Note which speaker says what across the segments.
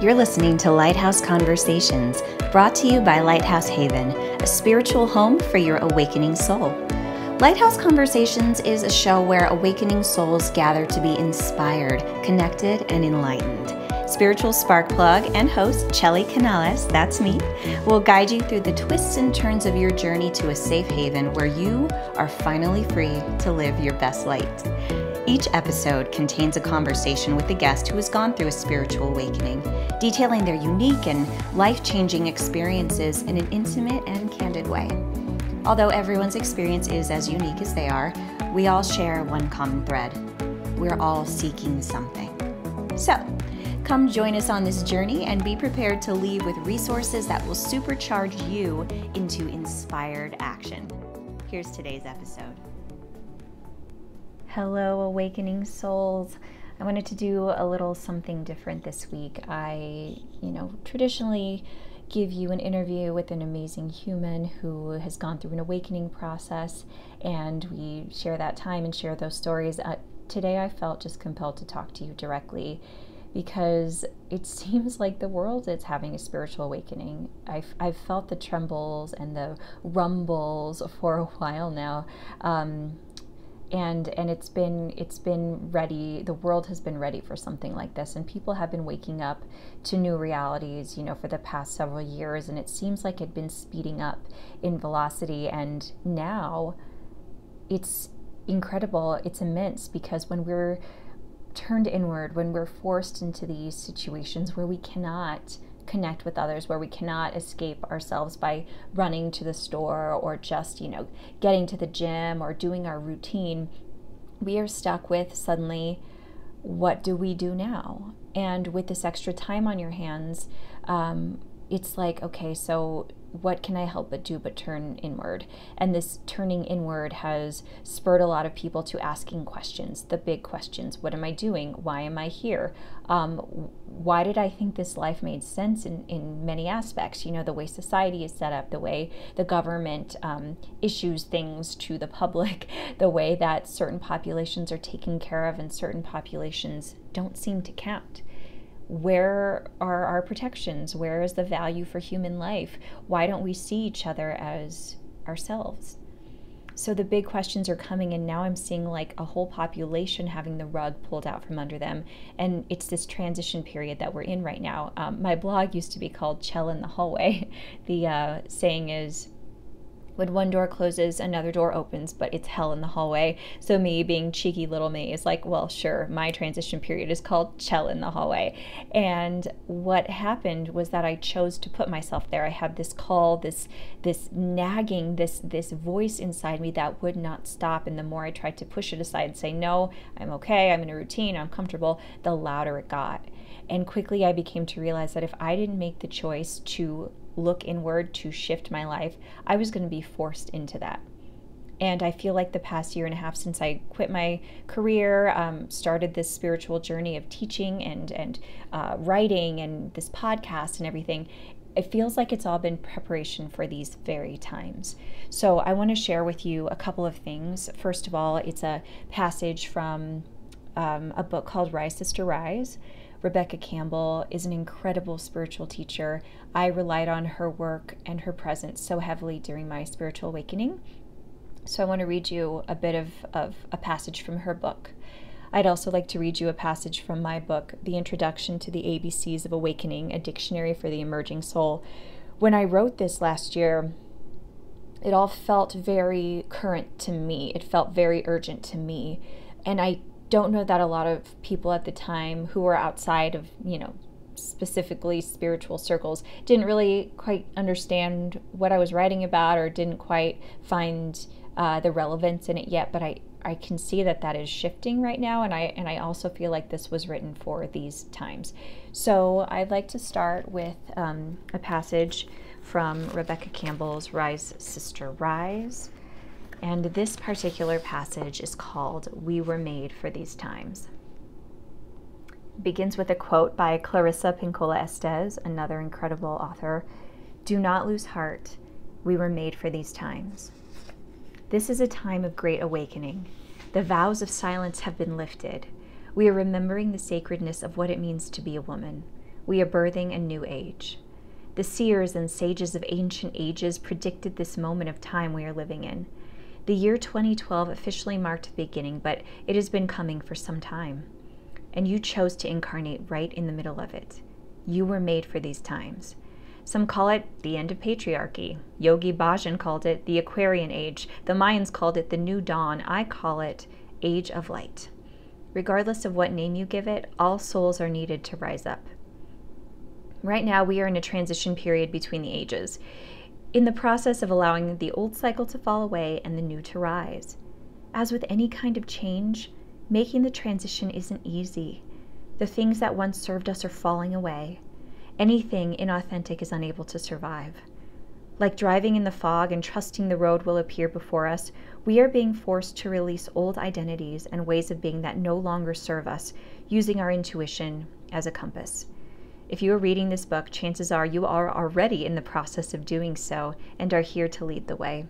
Speaker 1: You're listening to Lighthouse Conversations, brought to you by Lighthouse Haven, a spiritual home for your awakening soul. Lighthouse Conversations is a show where awakening souls gather to be inspired, connected, and enlightened. Spiritual spark plug and host Chelly Canales, that's me, will guide you through the twists and turns of your journey to a safe haven where you are finally free to live your best light. Each episode contains a conversation with a guest who has gone through a spiritual awakening, detailing their unique and life-changing experiences in an intimate and candid way. Although everyone's experience is as unique as they are, we all share one common thread. We're all seeking something. So, come join us on this journey and be prepared to leave with resources that will supercharge you into inspired action. Here's today's episode. Hello, awakening souls. I wanted to do a little something different this week. I, traditionally give you an interview with an amazing human who has gone through an awakening process, and we share that time and share those stories. Today I felt just compelled to talk to you directly because it seems like the world is having a spiritual awakening. I've felt the trembles and the rumbles for a while now. And it's been ready. The world has been ready for something like this, and people have been waking up to new realities, for the past several years, and it seems like it's been speeding up in velocity, and now it's incredible. It's immense, because when we're turned inward, when we're forced into these situations where we cannot connect with others, where we cannot escape ourselves by running to the store or just, getting to the gym or doing our routine, we are stuck with suddenly, what do we do now? And with this extra time on your hands, it's like, okay, so what can I help but do but turn inward? And this turning inward has spurred a lot of people to asking questions, the big questions. What am I doing? Why am I here? Why did I think this life made sense in many aspects? The way society is set up, the way the government issues things to the public, the way that certain populations are taken care of and certain populations don't seem to count. Where are our protections? Where is the value for human life? Why don't we see each other as ourselves? So the big questions are coming, and now I'm seeing like a whole population having the rug pulled out from under them. And it's this transition period that we're in right now. My blog used to be called Chell in the Hallway. The saying is, when one door closes, another door opens, but it's hell in the hallway. So me, being cheeky little me, is like, well, sure, my transition period is called Chell in the Hallway. And what happened was that I chose to put myself there. I had this call, this nagging, this voice inside me that would not stop. And the more I tried to push it aside and say, no, I'm okay, I'm in a routine, I'm comfortable, the louder it got. And quickly I became to realize that if I didn't make the choice to look inward, to shift my life, I was going to be forced into that. And I feel like the past year and a half since I quit my career, started this spiritual journey of teaching and writing and this podcast and everything, it feels like it's all been preparation for these very times. So I want to share with you a couple of things. First of all, it's a passage from a book called Rise, Sister, Rise. Rebecca Campbell is an incredible spiritual teacher. I relied on her work and her presence so heavily during my spiritual awakening. So I want to read you a bit of a passage from her book. I'd also like to read you a passage from my book, The Introduction to the ABCs of Awakening, a Dictionary for the Emerging Soul. When I wrote this last year, it all felt very current to me. It felt very urgent to me. And I don't know that a lot of people at the time who were outside of, specifically spiritual circles didn't really quite understand what I was writing about, or didn't quite find the relevance in it yet. But I can see that is shifting right now, and I also feel like this was written for these times. So I'd like to start with a passage from Rebecca Campbell's Rise, Sister, Rise. And this particular passage is called We Were Made for These Times. It begins with a quote by Clarissa Pinkola Estés, another incredible author. Do not lose heart. We were made for these times. This is a time of great awakening. The vows of silence have been lifted. We are remembering the sacredness of what it means to be a woman. We are birthing a new age. The seers and sages of ancient ages predicted this moment of time we are living in. The year 2012 officially marked the beginning, but it has been coming for some time. And you chose to incarnate right in the middle of it. You were made for these times. Some call it the end of patriarchy. Yogi Bhajan called it the Aquarian Age. The Mayans called it the New Dawn. I call it Age of Light. Regardless of what name you give it, all souls are needed to rise up. Right now, we are in a transition period between the ages, in the process of allowing the old cycle to fall away and the new to rise. As with any kind of change, making the transition isn't easy. The things that once served us are falling away. Anything inauthentic is unable to survive. Like driving in the fog and trusting the road will appear before us, we are being forced to release old identities and ways of being that no longer serve us, using our intuition as a compass. If you are reading this book, chances are you are already in the process of doing so and are here to lead the way.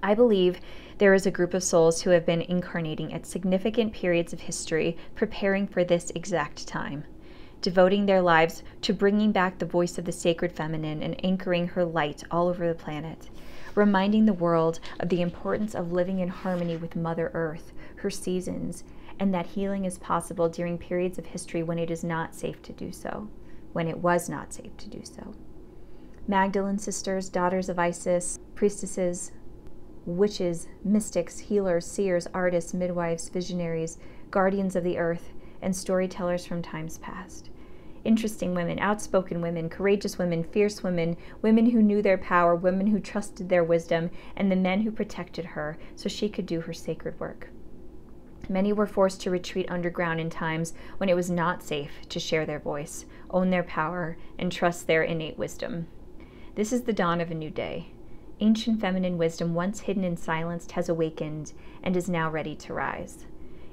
Speaker 1: I believe there is a group of souls who have been incarnating at significant periods of history, preparing for this exact time, devoting their lives to bringing back the voice of the sacred feminine and anchoring her light all over the planet, reminding the world of the importance of living in harmony with Mother Earth, her seasons, and that healing is possible during periods of history when it is not safe to do so, when it was not safe to do so. Magdalene sisters, daughters of Isis, priestesses, witches, mystics, healers, seers, artists, midwives, visionaries, guardians of the earth, and storytellers from times past. Interesting women, outspoken women, courageous women, fierce women, women who knew their power, women who trusted their wisdom, and the men who protected her so she could do her sacred work. Many were forced to retreat underground in times when it was not safe to share their voice, own their power, and trust their innate wisdom. This is the dawn of a new day. Ancient feminine wisdom, once hidden and silenced, has awakened and is now ready to rise.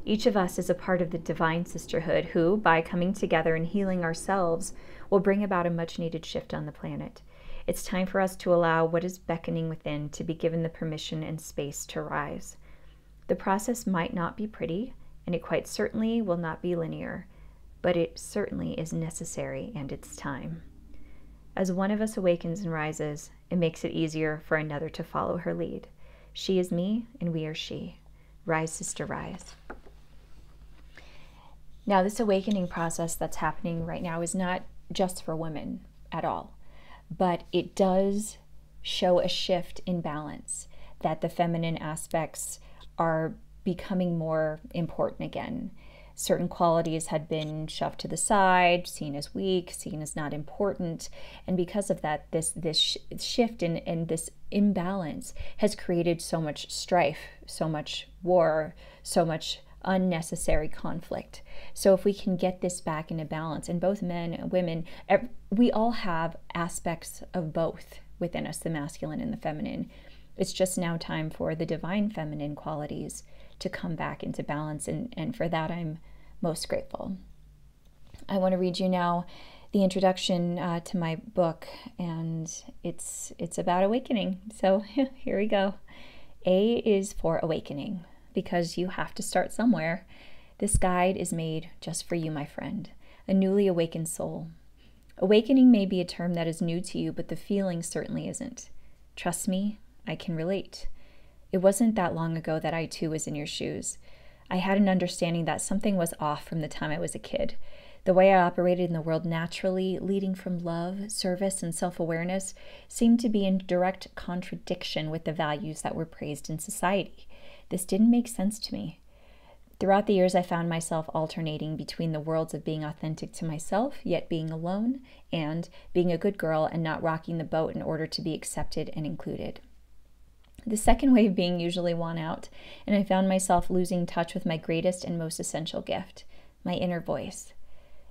Speaker 1: Each of us is a part of the divine sisterhood who, by coming together and healing ourselves, will bring about a much-needed shift on the planet. It's time for us to allow what is beckoning within to be given the permission and space to rise. The process might not be pretty, and it quite certainly will not be linear, but it certainly is necessary and it's time. As one of us awakens and rises, it makes it easier for another to follow her lead. She is me, and we are she. Rise, sister, rise. Now, this awakening process that's happening right now is not just for women at all, but it does show a shift in balance, that the feminine aspects are becoming more important again. Certain qualities had been shoved to the side, seen as weak, seen as not important, and because of that, this shift and this imbalance has created so much strife, so much war, so much unnecessary conflict. So if we can get this back into balance, and both men and women, we all have aspects of both within us, the masculine and the feminine. It's just now time for the divine feminine qualities to come back into balance, and for that I'm most grateful. I want to read you now the introduction to my book, and it's about awakening. So here we go. A is for awakening, because you have to start somewhere. This guide is made just for you, my friend, a newly awakened soul. Awakening may be a term that is new to you, but the feeling certainly isn't. Trust me, I can relate. It wasn't that long ago that I too was in your shoes. I had an understanding that something was off from the time I was a kid. The way I operated in the world naturally, leading from love, service, and self-awareness, seemed to be in direct contradiction with the values that were praised in society. This didn't make sense to me. Throughout the years, I found myself alternating between the worlds of being authentic to myself, yet being alone, and being a good girl and not rocking the boat in order to be accepted and included. The second way of being usually won out, and I found myself losing touch with my greatest and most essential gift, my inner voice.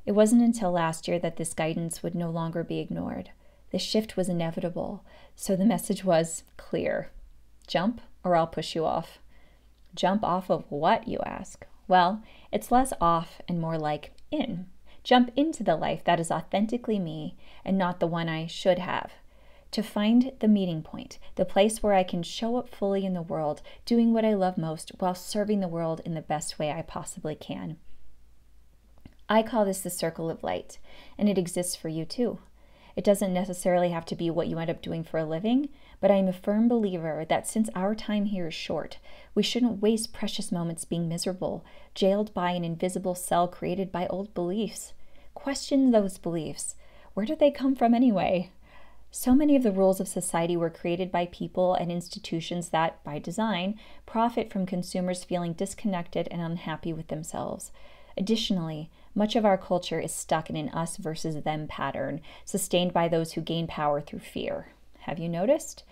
Speaker 1: It wasn't until last year that this guidance would no longer be ignored. The shift was inevitable, so the message was clear. Jump, or I'll push you off. Jump off of what, you ask? Well, it's less off and more like in. Jump into the life that is authentically me and not the one I should have. To find the meeting point, the place where I can show up fully in the world, doing what I love most while serving the world in the best way I possibly can. I call this the circle of light, and it exists for you too. It doesn't necessarily have to be what you end up doing for a living, but I am a firm believer that since our time here is short, we shouldn't waste precious moments being miserable, jailed by an invisible cell created by old beliefs. Question those beliefs. Where did they come from anyway? So many of the rules of society were created by people and institutions that, by design, profit from consumers feeling disconnected and unhappy with themselves. Additionally, much of our culture is stuck in an us versus them pattern, sustained by those who gain power through fear. Have you noticed?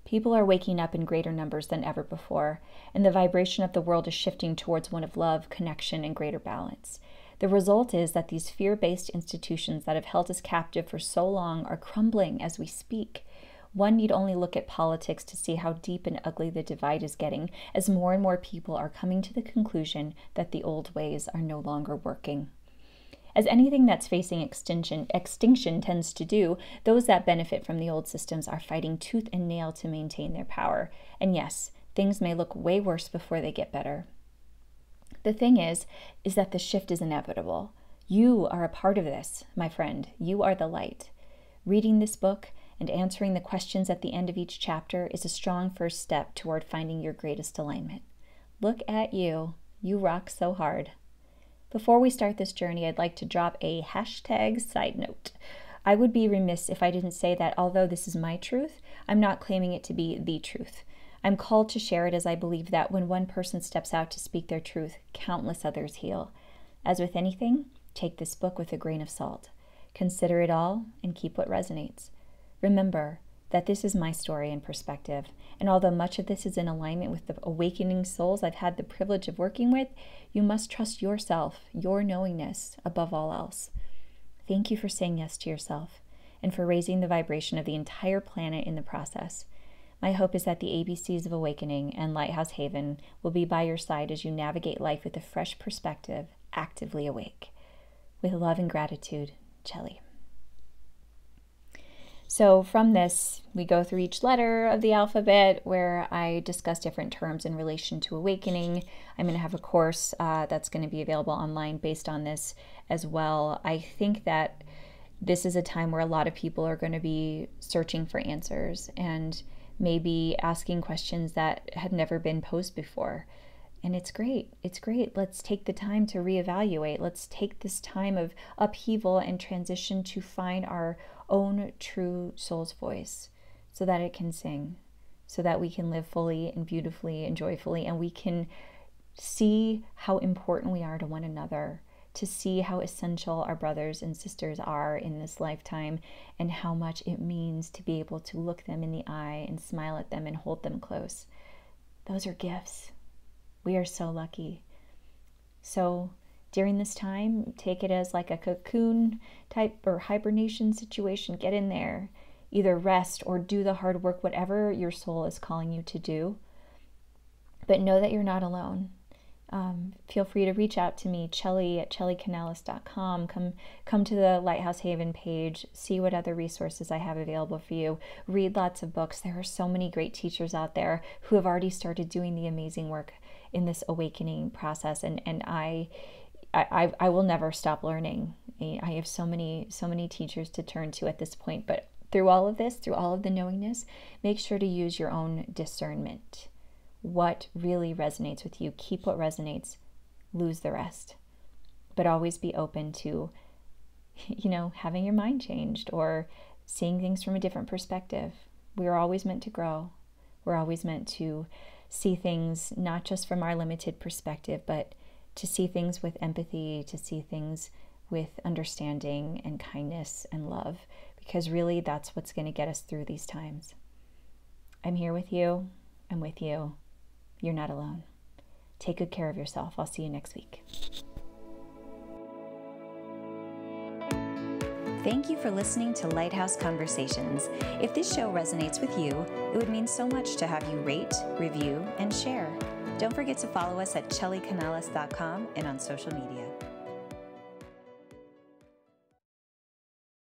Speaker 1: People are waking up in greater numbers than ever before, and the vibration of the world is shifting towards one of love, connection, and greater balance. The result is that these fear-based institutions that have held us captive for so long are crumbling as we speak. One need only look at politics to see how deep and ugly the divide is getting, as more and more people are coming to the conclusion that the old ways are no longer working. As anything that's facing extinction tends to do, those that benefit from the old systems are fighting tooth and nail to maintain their power. And yes, things may look way worse before they get better. The thing is that the shift is inevitable. You are a part of this, my friend. You are the light. Reading this book and answering the questions at the end of each chapter is a strong first step toward finding your greatest alignment. Look at you. You rock so hard. Before we start this journey, I'd like to drop a hashtag side note. I would be remiss if I didn't say that although this is my truth, I'm not claiming it to be the truth. I'm called to share it as I believe that when one person steps out to speak their truth, countless others heal. As with anything, take this book with a grain of salt. Consider it all and keep what resonates. Remember that this is my story and perspective, and although much of this is in alignment with the awakening souls I've had the privilege of working with, you must trust yourself, your knowingness, above all else. Thank you for saying yes to yourself, and for raising the vibration of the entire planet in the process. My hope is that the ABCs of Awakening and Lighthouse Haven will be by your side as you navigate life with a fresh perspective, actively awake. With love and gratitude, Chelly. So from this, we go through each letter of the alphabet where I discuss different terms in relation to awakening. I'm going to have a course that's going to be available online based on this as well. I think that this is a time where a lot of people are going to be searching for answers and maybe asking questions that had never been posed before. And it's great. It's great. Let's take the time to reevaluate. Let's take this time of upheaval and transition to find our own true soul's voice so that it can sing, so that we can live fully and beautifully and joyfully, and we can see how important we are to one another, to see how essential our brothers and sisters are in this lifetime, and how much it means to be able to look them in the eye and smile at them and hold them close. Those are gifts. We are so lucky. So during this time, take it as like a cocoon type or hibernation situation. Get in there. Either rest or do the hard work, whatever your soul is calling you to do. But know that you're not alone. Feel free to reach out to me, Chelly at chellycanales.com. Come to the Lighthouse Haven page, see what other resources I have available for you. Read lots of books. There are so many great teachers out there who have already started doing the amazing work in this awakening process, and I will never stop learning. I have so many teachers to turn to at this point, but through all of this, through all of the knowingness, make sure to use your own discernment. What really resonates with you, keep what resonates, lose the rest. But always be open to, having your mind changed or seeing things from a different perspective. We're always meant to grow. We're always meant to see things not just from our limited perspective, but to see things with empathy, to see things with understanding and kindness and love, because really that's what's going to get us through these times. I'm here with you. I'm with you. You're not alone. Take good care of yourself. I'll see you next week.
Speaker 2: Thank you for listening to Lighthouse Conversations. If this show resonates with you, it would mean so much to have you rate, review, and share. Don't forget to follow us at chellycanales.com and on social media.